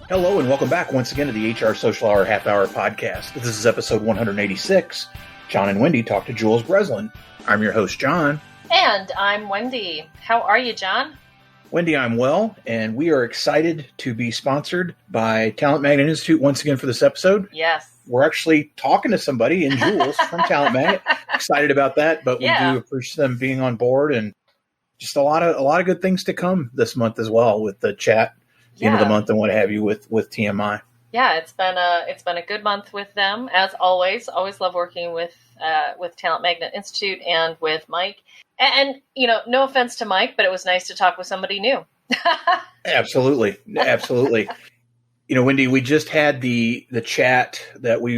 Hello and welcome back once again to the HR Social Hour Half Hour Podcast. This is episode 186. John and Wendy talk to Jules Breslin. I'm your host, John. And I'm Wendy. How are you, John? Wendy, I'm well, and we are excited to be sponsored by Talent Magnet Institute once again for this episode. Yes. We're actually talking to somebody in Jules from Talent Magnet. Excited about that, but we do appreciate them being on board, and just a lot of good things to come this month as well with the chat. End of the month and what have you with TMI. Yeah, it's been a good month with them as always. Always love working with Talent Magnet Institute and with Mike. And you know, no offense to Mike, but it was nice to talk with somebody new. Absolutely. You know, Wendy, we just had the chat that we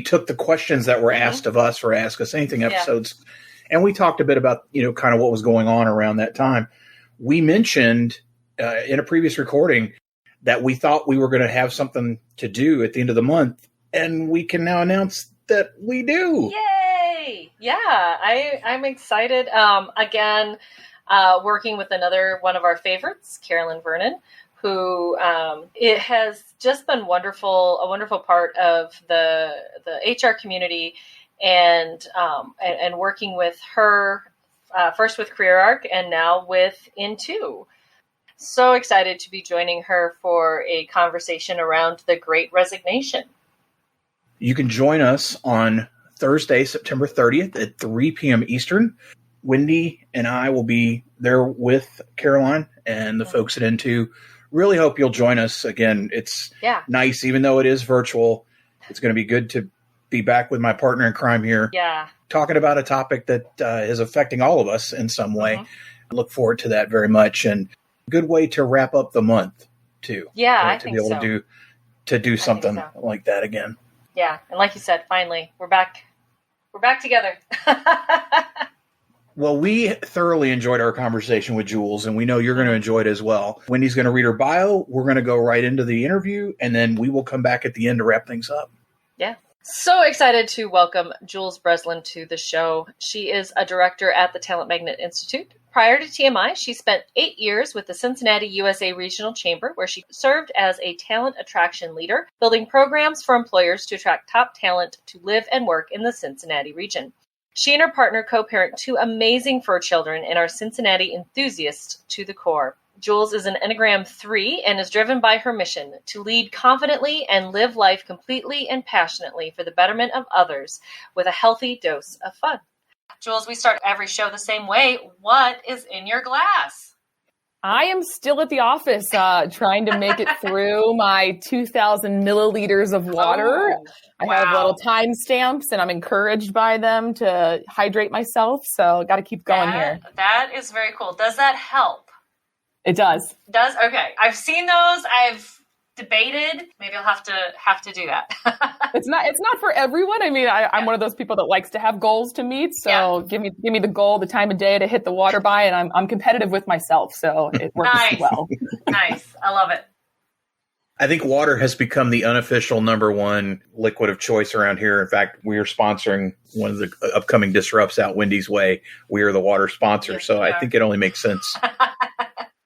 took the questions that were asked of us for Ask Us Anything episodes, and we talked a bit about, you know, kind of what was going on around that time. We mentioned in a previous recording that we thought we were going to have something to do at the end of the month, and we can now announce that we do. Yay! Yeah, I'm excited. Again, working with another one of our favorites, Carolyn Vernon, who it has just been a wonderful part of the HR community, and working with her first with CareerArc and now with Into. So excited to be joining her for a conversation around the Great Resignation. You can join us on Thursday, September 30th at 3 p.m. Eastern. Wendy and I will be there with Caroline and the folks at Into. Really hope you'll join us. Again, it's nice, even though it is virtual. It's going to be good to be back with my partner in crime here. Yeah. Talking about a topic that is affecting all of us in some way. I look forward to that very much. And good way to wrap up the month, too. Yeah, I to think be able so. to do something like that again. Yeah, and like you said, finally, we're back. We're back together. Well, we thoroughly enjoyed our conversation with Jules, and we know you're going to enjoy it as well. Wendy's going to read her bio. We're going to go right into the interview, and then we will come back at the end to wrap things up. Yeah. So excited to welcome Jules Breslin to the show. She is a director at the Talent Magnet Institute. Prior to TMI, she spent 8 years with the Cincinnati, USA Regional Chamber, where she served as a talent attraction leader, building programs for employers to attract top talent to live and work in the Cincinnati region. She and her partner co-parent 2 amazing fur children and are Cincinnati enthusiasts to the core. Jules is an Enneagram 3 and is driven by her mission to lead confidently and live life completely and passionately for the betterment of others with a healthy dose of fun. Jules, we start every show the same way. What is in your glass? I am still at the office trying to make it through my 2,000 milliliters of water. I have little timestamps, and I'm encouraged by them to hydrate myself. So got to keep going here. That is very cool. Does that help? It does. Does? Okay. I've seen those. I've debated. Maybe I'll have to do that. It's not for everyone. I mean, I'm one of those people that likes to have goals to meet. So give me the goal, the time of day to hit the water by, and I'm competitive with myself. So it works well. Nice. I love it. I think water has become the unofficial number one liquid of choice around here. In fact, we are sponsoring one of the upcoming Disrupts out Wendy's way. We are the water sponsor. Yes, so I think it only makes sense.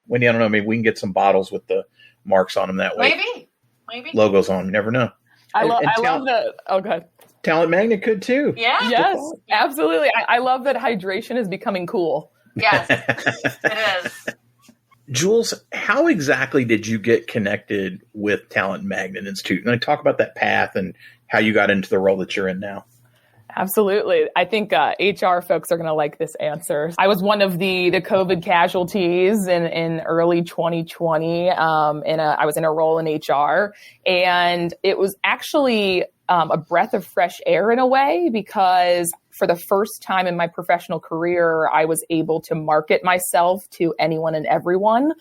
Wendy, I don't know. Maybe we can get some bottles with the marks on them that way. Maybe. Logos on them. You never know. I love that. Oh, good. Talent Magnet could too. Yeah. Yes, absolutely. I love that hydration is becoming cool. Yes, it is. Jules, how exactly did you get connected with Talent Magnet Institute? And I talk about that path and how you got into the role that you're in now. Absolutely. I think HR folks are going to like this answer. I was one of the COVID casualties in early 2020. I was in a role in HR, and it was actually a breath of fresh air in a way, because for the first time in my professional career, I was able to market myself to anyone and everyone.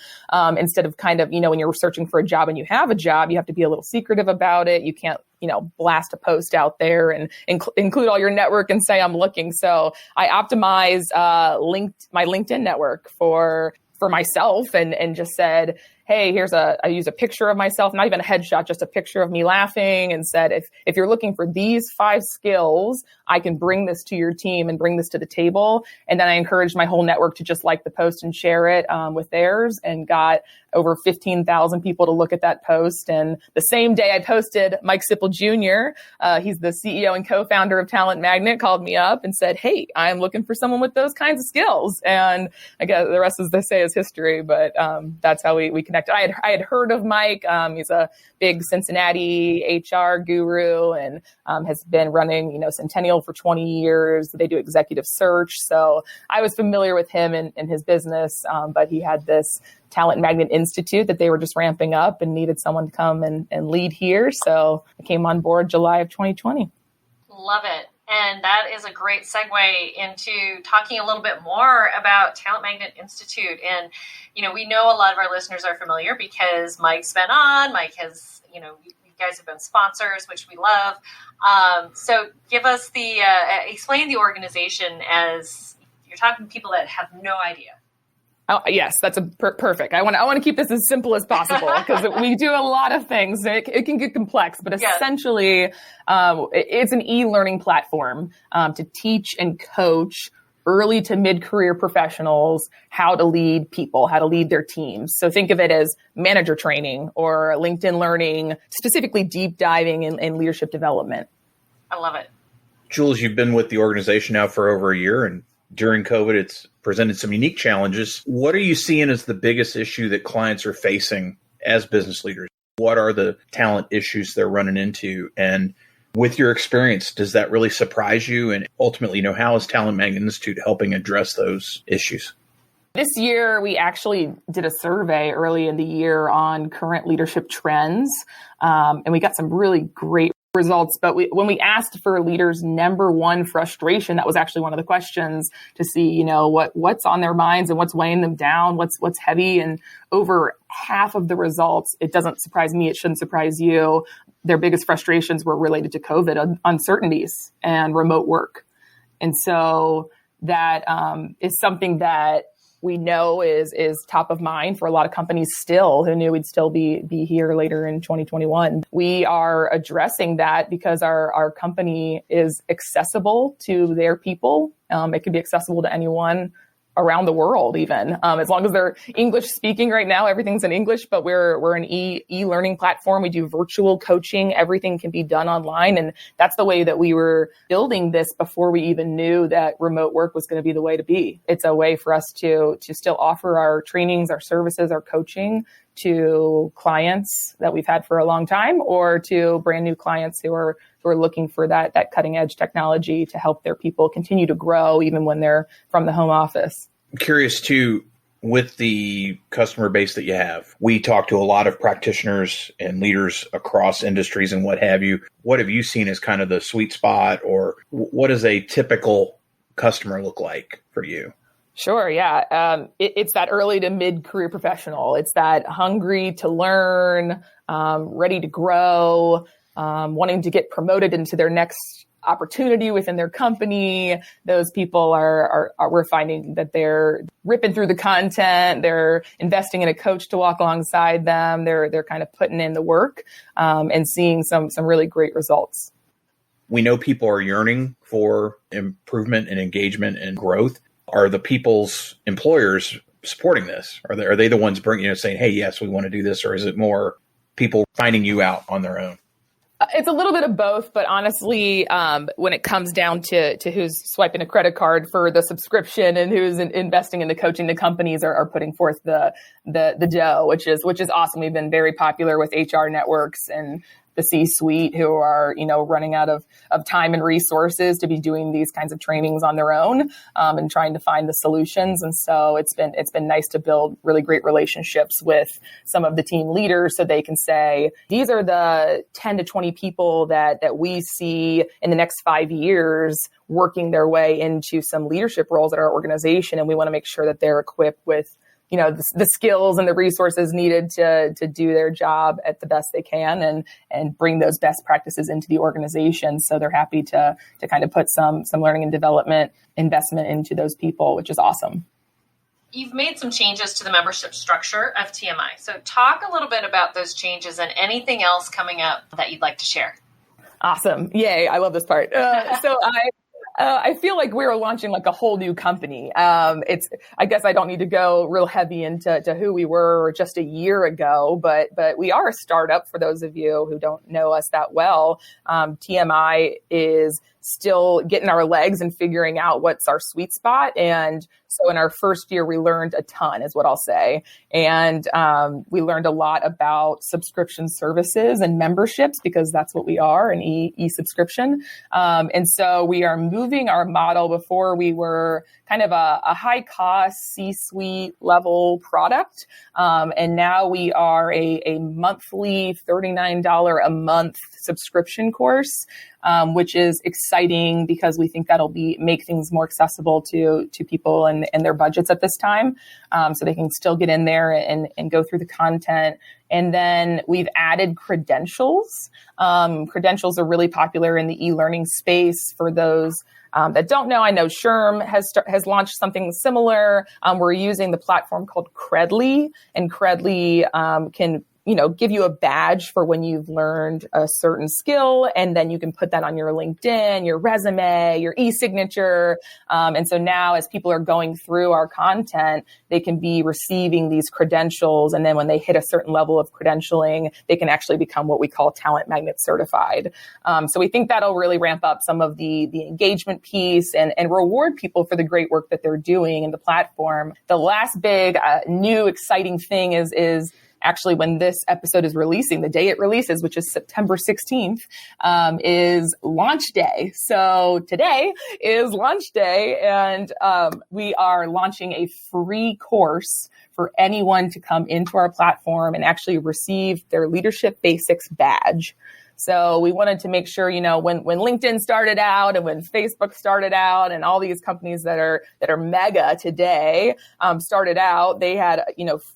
Instead of kind of, when you're searching for a job and you have a job, you have to be a little secretive about it. You can't, blast a post out there and include all your network and say, I'm looking. So I optimized my LinkedIn network for myself and just said, hey, I use a picture of myself, not even a headshot, just a picture of me laughing, and said, if you're looking for these 5 skills, I can bring this to your team and bring this to the table. And then I encouraged my whole network to just like the post and share it with theirs, and got over 15,000 people to look at that post. And the same day I posted, Mike Sipple Jr., he's the CEO and co-founder of Talent Magnet, called me up and said, hey, I'm looking for someone with those kinds of skills. And I guess the rest, as they say, is history. But that's how we connected. I had heard of Mike. He's a big Cincinnati HR guru, and has been running, Centennial for 20 years. They do executive search. So I was familiar with him and his business, but he had this Talent Magnet Institute that they were just ramping up and needed someone to come and lead here. So I came on board July of 2020. Love it. And that is a great segue into talking a little bit more about Talent Magnet Institute. And, we know a lot of our listeners are familiar because Mike's been on. Mike has, you guys have been sponsors, which we love. So give us explain the organization as you're talking to people that have no idea. Oh, yes, that's perfect. I want to keep this as simple as possible because we do a lot of things. It can get complex, but essentially, it's an e-learning platform to teach and coach early to mid-career professionals how to lead people, how to lead their teams. So think of it as manager training or LinkedIn learning, specifically deep diving in leadership development. I love it. Jules, you've been with the organization now for over a year, and during COVID, it's presented some unique challenges. What are you seeing as the biggest issue that clients are facing as business leaders? What are the talent issues they're running into? And with your experience, does that really surprise you? And ultimately, how is Talent Magnet Institute helping address those issues? This year, we actually did a survey early in the year on current leadership trends, and we got some really great results. But when we asked for leaders' number one frustration, that was actually one of the questions to see, what's on their minds and what's weighing them down, what's heavy. And over half of the results, it doesn't surprise me, it shouldn't surprise you, their biggest frustrations were related to COVID uncertainties and remote work. And so that is something that we know is top of mind for a lot of companies still, who knew we'd still be here later in 2021. We are addressing that because our company is accessible to their people. It can be accessible to anyone around the world, even as long as they're English speaking. Right now, everything's in English, but we're an e-learning platform. We do virtual coaching. Everything can be done online, and that's the way that we were building this before we even knew that remote work was going to be the way to be. It's a way for us to still offer our trainings, our services, our coaching to clients that we've had for a long time, or to brand new clients who are looking for that cutting edge technology to help their people continue to grow even when they're from the home office. I'm curious too, with the customer base that you have, we talk to a lot of practitioners and leaders across industries and what have you. What have you seen as kind of the sweet spot, or what does a typical customer look like for you? Sure. Yeah. It's that early to mid-career professional. It's that hungry to learn, ready to grow, wanting to get promoted into their next opportunity within their company. Those people are we're finding that they're ripping through the content. They're investing in a coach to walk alongside them. They're kind of putting in the work, and seeing some really great results. We know people are yearning for improvement and engagement and growth. Are the people's employers supporting this? Are they the ones bringing, saying, hey, yes, we want to do this? Or is it more people finding you out on their own? It's a little bit of both, but honestly, when it comes down to who's swiping a credit card for the subscription and who's investing in the coaching, the companies are putting forth the dough, which is awesome. We've been very popular with HR networks and the C-suite who are, running out of time and resources to be doing these kinds of trainings on their own, and trying to find the solutions. And so it's been nice to build really great relationships with some of the team leaders so they can say, these are the 10 to 20 people that we see in the next 5 years working their way into some leadership roles at our organization. And we want to make sure that they're equipped with the skills and the resources needed to do their job at the best they can, and bring those best practices into the organization. So they're happy to kind of put some learning and development investment into those people, which is awesome. you've made some changes to the membership structure of TMI. So talk a little bit about those changes and anything else coming up that you'd like to share. Awesome. Yay. I love this part. I feel like we're launching like a whole new company. I guess I don't need to go real heavy into who we were just a year ago, but we are a startup for those of you who don't know us that well. TMI is still getting our legs and figuring out what's our sweet spot. And so in our first year, we learned a ton is what I'll say. And we learned a lot about subscription services and memberships because that's what we are, an e-subscription. And so we are moving our model. Before we were kind of a high cost C-suite level product. And now we are a monthly $39 a month subscription course, which is exciting because we think that'll make things more accessible to people and their budgets at this time. So they can still get in there and go through the content. And then we've added credentials. Credentials are really popular in the e-learning space. For those that don't know, I know SHRM has launched something similar. We're using the platform called Credly, and Credly can give you a badge for when you've learned a certain skill, and then you can put that on your LinkedIn, your resume, your e-signature. And so now as people are going through our content, they can be receiving these credentials. And then when they hit a certain level of credentialing, they can actually become what we call Talent Magnet certified. So we think that'll really ramp up some of the engagement piece and reward people for the great work that they're doing in the platform. The last big new exciting thing is actually when this episode is releasing, the day it releases, which is September 16th, is launch day. So today is launch day, and we are launching a free course for anyone to come into our platform and actually receive their Leadership Basics badge. So we wanted to make sure, when LinkedIn started out and when Facebook started out and all these companies that are mega today started out, they had,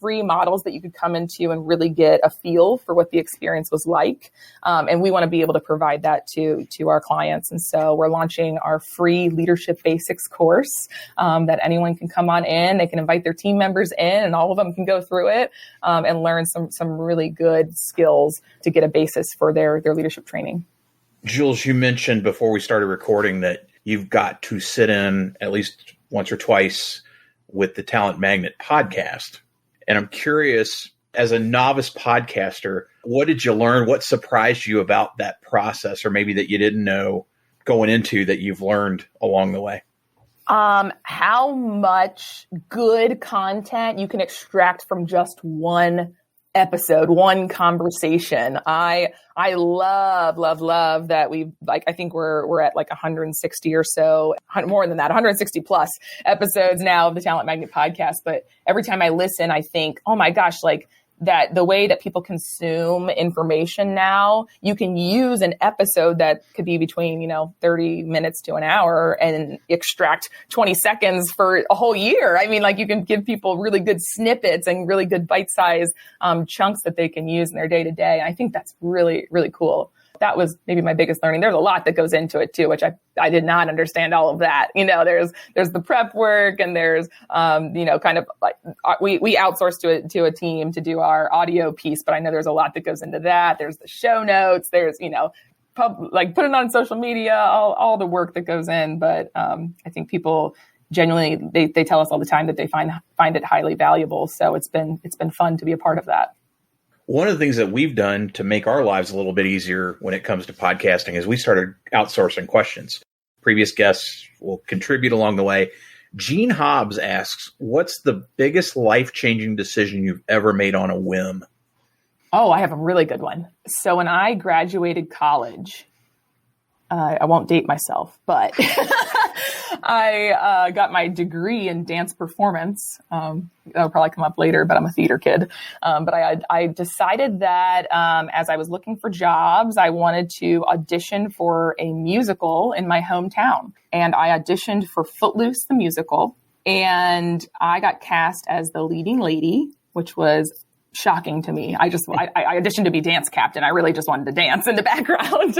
free models that you could come into and really get a feel for what the experience was like. And we want to be able to provide that to our clients. And so we're launching our free Leadership Basics course that anyone can come on in. They can invite their team members in, and all of them can go through it and learn some really good skills to get a basis for their leadership training. Jules, you mentioned before we started recording that you've got to sit in at least once or twice with the Talent Magnet podcast. And I'm curious, as a novice podcaster, what did you learn? What surprised you about that process, or maybe that you didn't know going into that you've learned along the way? How much good content you can extract from just one episode, one conversation. I love that I think we're at like 160 or so, more than that, 160 plus episodes now of the Talent Magnet podcast. But every time I listen, I think, oh my gosh, like that the way that people consume information now, you can use an episode that could be between, 30 minutes to an hour and extract 20 seconds for a whole year. I mean, like you can give people really good snippets and really good bite-sized chunks that they can use in their day-to-day. I think that's really, really cool. That was maybe my biggest learning. There's a lot that goes into it too, which I did not understand all of that. There's the prep work, and there's, kind of like we outsource to a team to do our audio piece, but I know there's a lot that goes into that. There's the show notes. There's, put it on social media, all the work that goes in. But I think people genuinely, they tell us all the time that they find it highly valuable. So it's been fun to be a part of that. One of the things that we've done to make our lives a little bit easier when it comes to podcasting is we started outsourcing questions. Previous guests will contribute along the way. Gene Hobbs asks, what's the biggest life-changing decision you've ever made on a whim? Oh, I have a really good one. So when I graduated college, I won't date myself, but I got my degree in dance performance. That'll probably come up later, but I'm a theater kid. But I decided that as I was looking for jobs, I wanted to audition for a musical in my hometown. And I auditioned for Footloose, the musical. And I got cast as the leading lady, which was shocking to me. I auditioned to be dance captain. I really just wanted to dance in the background.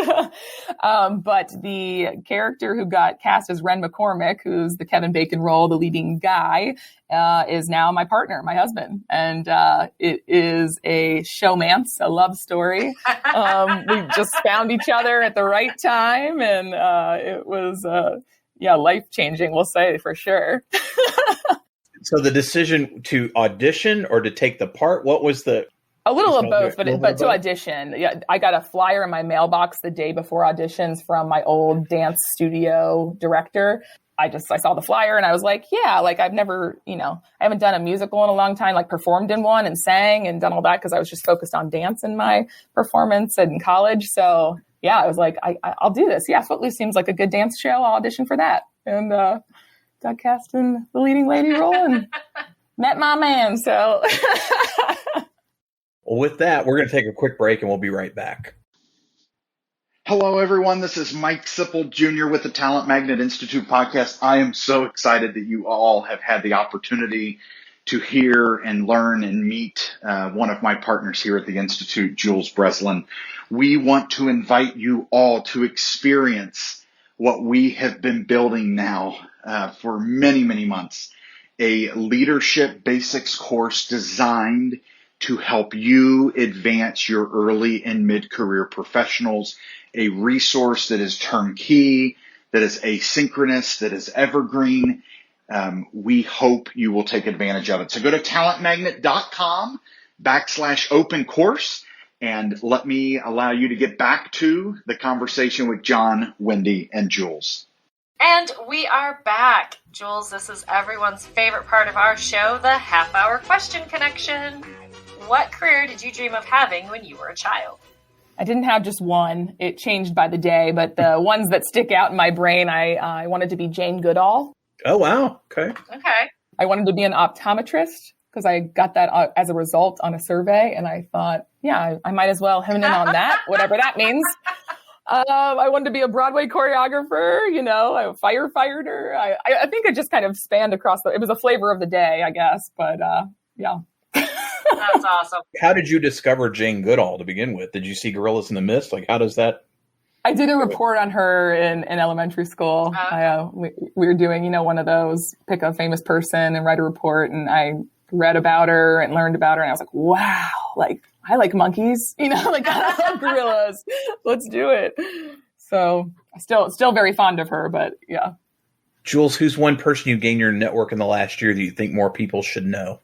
But the character who got cast as Ren McCormick, who's the Kevin Bacon role, the leading guy, is now my partner, my husband. And it is a showmance, a love story. We just found each other at the right time, and it was, life-changing, we'll say for sure. So the decision to audition or to take the part, what was the... A little of both, but to audition. Yeah, I got a flyer in my mailbox the day before auditions from my old dance studio director. I saw the flyer and I was like, yeah, like I've never, I haven't done a musical in a long time, like performed in one and sang and done all that because I was just focused on dance in my performance in college. So yeah, I was like, I'll do this. Yeah, Footloose seems like a good dance show. I'll audition for that. And got cast in the leading lady role and met my man. So well, with that, we're going to take a quick break and we'll be right back. Hello, everyone. This is Mike Sipple Jr. with the Talent Magnet Institute podcast. I am so excited that you all have had the opportunity to hear and learn and meet one of my partners here at the Institute, Jules Breslin. We want to invite you all to experience what we have been building now for many, many months, a leadership basics course designed to help you advance your early and mid-career professionals, a resource that is turnkey, that is asynchronous, that is evergreen. We hope you will take advantage of it. So go to talentmagnet.com/open course, and let me allow you to get back to the conversation with John, Wendy, and Jules. And we are back. Jules, this is everyone's favorite part of our show, the half-hour question connection. What career did you dream of having when you were a child? I didn't have just one. It changed by the day, but the ones that stick out in my brain, I wanted to be Jane Goodall. Oh, wow. Okay. I wanted to be an optometrist because I got that as a result on a survey, and I thought, yeah, I might as well hone in on that, whatever that means. I wanted to be a Broadway choreographer, a firefighter. I think it just kind of spanned across it was a flavor of the day, I guess, but yeah. That's awesome. How did you discover Jane Goodall to begin with? Did you see Gorillas in the Mist? Like, how does that? I did a report on her in elementary school. We were doing, one of those, pick a famous person and write a report. And I read about her and learned about her. And I was like, wow, like, I like monkeys, I love gorillas. Let's do it. So I'm still very fond of her, but yeah. Jules, who's one person you gained your network in the last year that you think more people should know?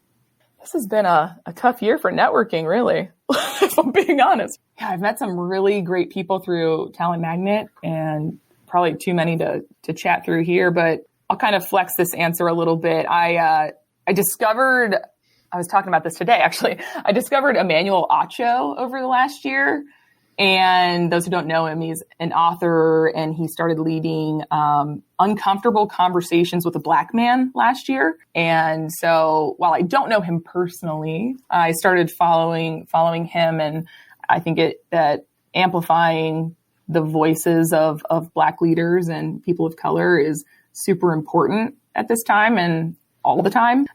This has been a tough year for networking, really, if I'm being honest. Yeah, I've met some really great people through Talent Magnet and probably too many to chat through here, but I'll kind of flex this answer a little bit. I discovered, I was talking about this today, actually. I discovered Emmanuel Acho over the last year. And those who don't know him, he's an author, and he started leading Uncomfortable Conversations with a Black Man last year. And so while I don't know him personally, I started following him, and I think that amplifying the voices of Black leaders and people of color is super important at this time and all the time.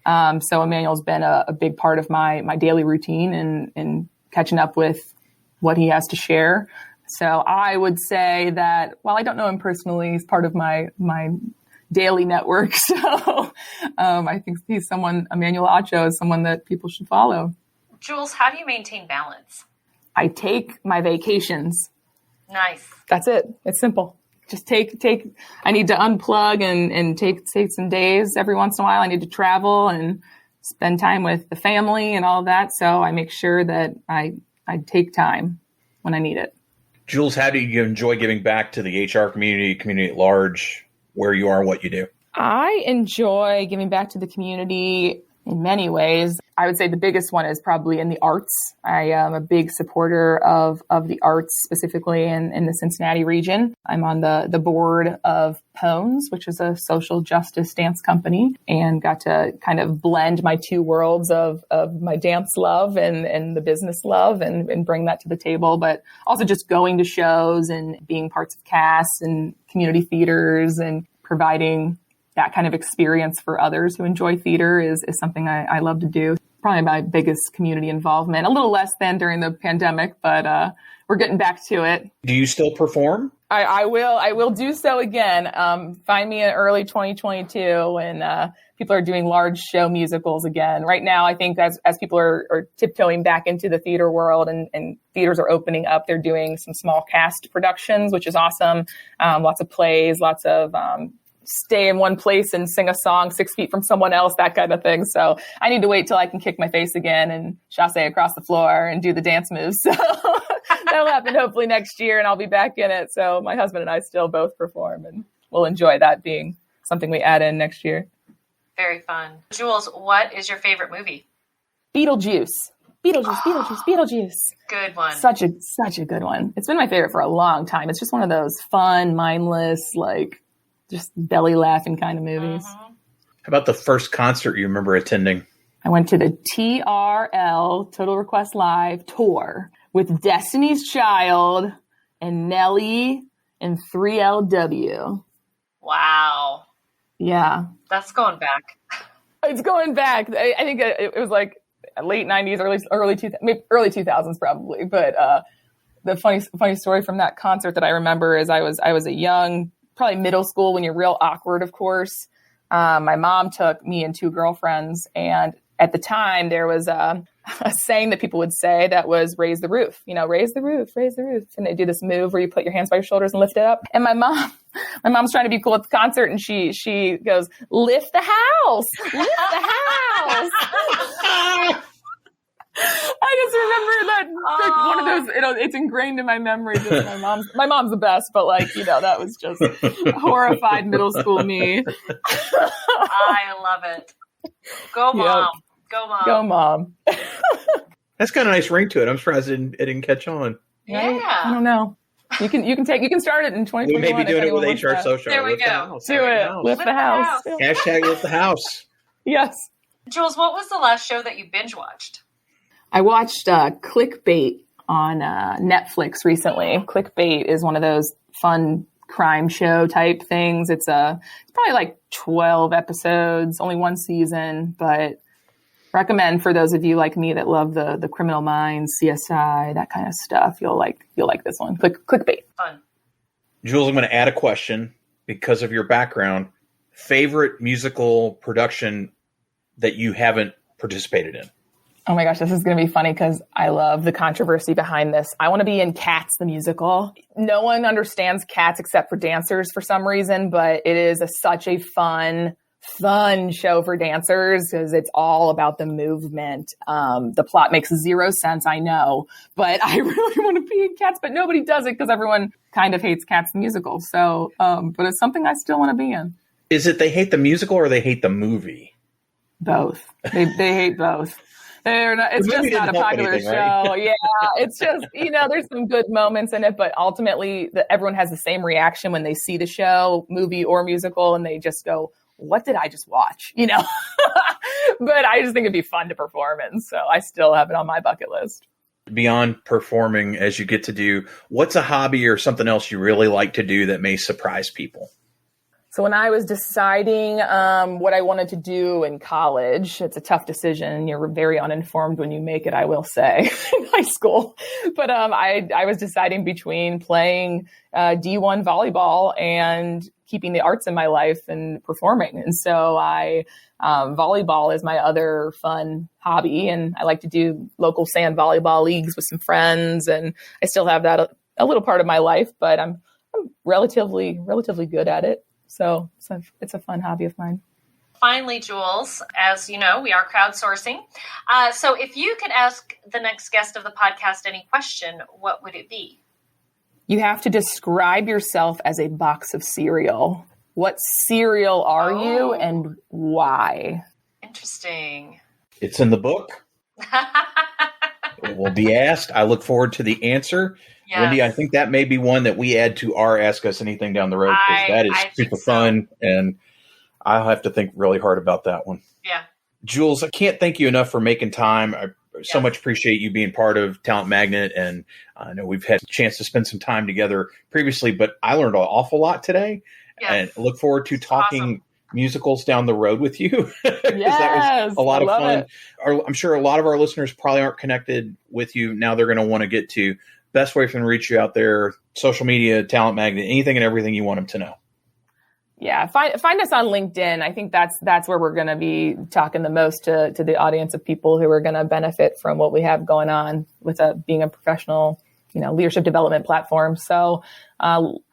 So Emmanuel's been a big part of my daily routine and catching up with what he has to share. So I would say that while I don't know him personally, he's part of my daily network. So I think Emmanuel Acho is someone that people should follow. Jules, how do you maintain balance? I take my vacations. Nice. That's it. It's simple. Just take, I need to unplug and take some days every once in a while. I need to travel and spend time with the family and all of that. So I make sure that I take time when I need it. Jules, how do you enjoy giving back to the HR community at large, where you are and what you do? I enjoy giving back to the community in many ways. I would say the biggest one is probably in the arts. I am a big supporter of the arts, specifically in the Cincinnati region. I'm on the board of Pones, which is a social justice dance company, and got to kind of blend my two worlds of my dance love and the business love and bring that to the table. But also just going to shows and being parts of casts and community theaters and providing that kind of experience for others who enjoy theater is something I love to do. probably my biggest community involvement. A little less than during the pandemic, but we're getting back to it. Do you still perform? I will do so again. Find me in early 2022 when people are doing large show musicals again. Right now, I think as people are tiptoeing back into the theater world and theaters are opening up, they're doing some small cast productions, which is awesome. Lots of plays, lots of stay in one place and sing a song 6 feet from someone else, that kind of thing. So I need to wait till I can kick my face again and chasse across the floor and do the dance moves. So that'll happen hopefully next year and I'll be back in it. So my husband and I still both perform and we'll enjoy that being something we add in next year. Very fun. Jules, what is your favorite movie? Beetlejuice. Beetlejuice. Good one. Such a good one. It's been my favorite for a long time. It's just one of those fun, mindless, like just belly laughing kind of movies. Mm-hmm. How about the first concert you remember attending? I went to the TRL, Total Request Live tour with Destiny's Child and Nelly and 3LW. Wow. Yeah. That's going back. It's going back. I think it was like late 90s, early 2000s probably. But the funny story from that concert that I remember is I was a young, probably middle school when you're real awkward, of course. My mom took me and two girlfriends. And at the time, there was a saying that people would say that was raise the roof, raise the roof, raise the roof. And they do this move where you put your hands by your shoulders and lift it up. And my mom's trying to be cool at the concert. And she goes, lift the house, lift the house. I just remember that like, one of those, it's ingrained in my memory. Just my mom's the best, but that was just horrified middle school me. I love it. Go mom. Yep. Go mom. Go mom. That's got a nice ring to it. I'm surprised it didn't catch on. Yeah. I don't know. You can start it in 2021. We may be doing it with HR Social. There we go. Do it. Lift the house. Hashtag lift the house. Yes. Jules, what was the last show that you binge watched? I watched Clickbait on Netflix recently. Clickbait is one of those fun crime show type things. It's probably like 12 episodes, only one season, but recommend for those of you like me that love the Criminal Minds, CSI, that kind of stuff. You'll like this one. Clickbait. Fun. Jules, I'm going to add a question because of your background. Favorite musical production that you haven't participated in? Oh my gosh, this is going to be funny because I love the controversy behind this. I want to be in Cats, the musical. No one understands Cats except for dancers for some reason, but it is such a fun show for dancers because it's all about the movement. The plot makes zero sense, I know, but I really want to be in Cats, but nobody does it because everyone kind of hates Cats, the musical. So, but it's something I still want to be in. Is it they hate the musical or they hate the movie? Both. They hate both. It's just not a popular show. Right? Yeah, it's just, there's some good moments in it, but ultimately everyone has the same reaction when they see the show, movie or musical, and they just go, what did I just watch? But I just think it'd be fun to perform in, so I still have it on my bucket list. Beyond performing, as you get to do, what's a hobby or something else you really like to do that may surprise people? So when I was deciding what I wanted to do in college, it's a tough decision. You're very uninformed when you make it, I will say, in high school. But I was deciding between playing D1 volleyball and keeping the arts in my life and performing. And so volleyball is my other fun hobby. And I like to do local sand volleyball leagues with some friends. And I still have that a little part of my life, but I'm relatively good at it. So it's a fun hobby of mine. Finally, Jules, as you know, we are crowdsourcing. So if you could ask the next guest of the podcast any question, what would it be? You have to describe yourself as a box of cereal. What cereal are you and why? Interesting. It's in the book. It will be asked. I look forward to the answer. Yes. Wendy, I think that may be one that we add to our Ask Us Anything down the road because that is super fun, and I'll have to think really hard about that one. Yeah. Jules, I can't thank you enough for making time. I so much appreciate you being part of Talent Magnet, and I know we've had a chance to spend some time together previously, but I learned an awful lot today, and look forward to talking musicals down the road with you. 'Cause Yes, that was a lot I of love fun. it. I'm sure a lot of our listeners probably aren't connected with you. Now they're going to want to get to best way for them to reach you out there, social media, Talent Magnet, anything and everything you want them to know. Yeah, find us on LinkedIn. I think that's where we're going to be talking the most to the audience of people who are going to benefit from what we have going on with being a professional, leadership development platform. So,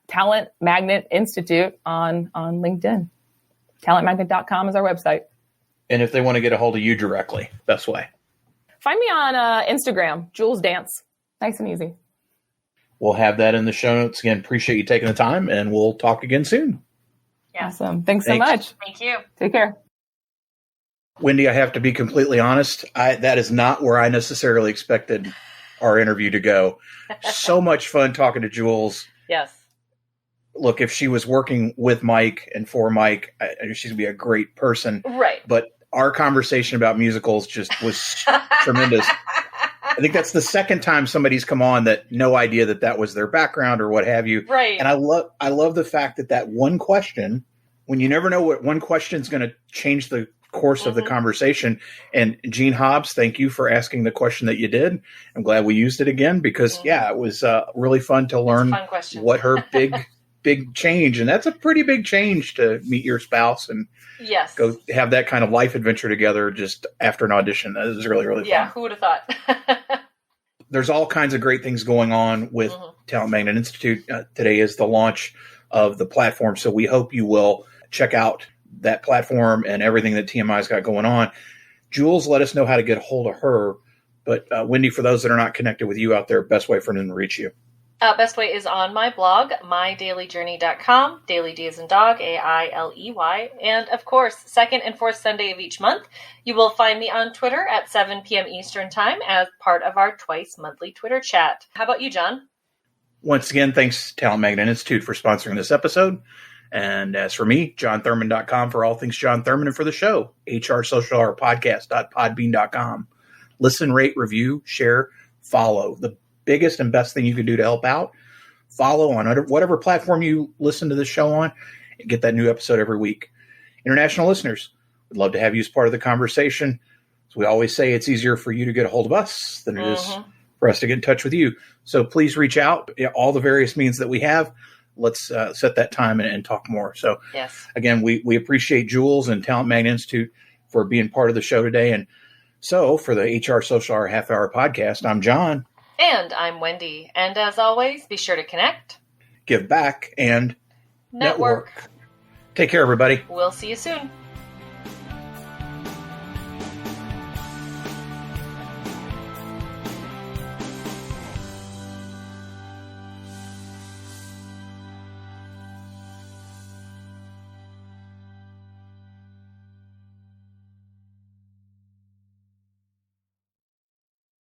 Talent Magnet Institute on LinkedIn. TalentMagnet.com is our website. And if they want to get a hold of you directly, best way. Find me on Instagram, Jules Dance. Nice and easy. We'll have that in the show notes. Again, appreciate you taking the time, and we'll talk again soon. Yeah. Awesome. Thanks so much. Thank you. Take care. Wendy, I have to be completely honest. That is not where I necessarily expected our interview to go. So much fun talking to Jules. Yes. Look, if she was working with Mike and for Mike, she's going to be a great person. Right. But our conversation about musicals just was tremendous. I think that's the second time somebody's come on that no idea that was their background or what have you. Right. And I love the fact that one question, when you never know what one question is going to change the course of the conversation. And Gene Hobbs, thank you for asking the question that you did. I'm glad we used it again because it was really fun to learn what her big change. And that's a pretty big change to meet your spouse and go have that kind of life adventure together just after an audition. That is really, really fun. Yeah, who would have thought? There's all kinds of great things going on with Talent Magnet Institute. Today is the launch of the platform. So we hope you will check out that platform and everything that TMI's got going on. Jules, let us know how to get a hold of her. But Wendy, for those that are not connected with you out there, best way for them to reach you. Best way is on my blog, mydailyjourney.com. Daily D as in dog, AILEY. And of course, second and fourth Sunday of each month, you will find me on Twitter at 7 p.m. Eastern Time as part of our twice monthly Twitter chat. How about you, John? Once again, thanks Talent Magnet Institute for sponsoring this episode. And as for me, johnthurman.com for all things John Thurman, and for the show, hrsocialhourpodcast.podbean.com. Listen, rate, review, share, follow. The biggest and best thing you can do to help out, follow on whatever platform you listen to this show on and get that new episode every week. International listeners, we'd love to have you as part of the conversation. As we always say, it's easier for you to get a hold of us than it is for us to get in touch with you. So please reach out. All the various means that we have. Let's set that time and talk more. So again, we appreciate Jules and Talent Magnet Institute for being part of the show today. And so for the HR Social Hour Half Hour Podcast, I'm John. And I'm Wendy. And as always, be sure to connect, give back, and network. Take care, everybody. We'll see you soon.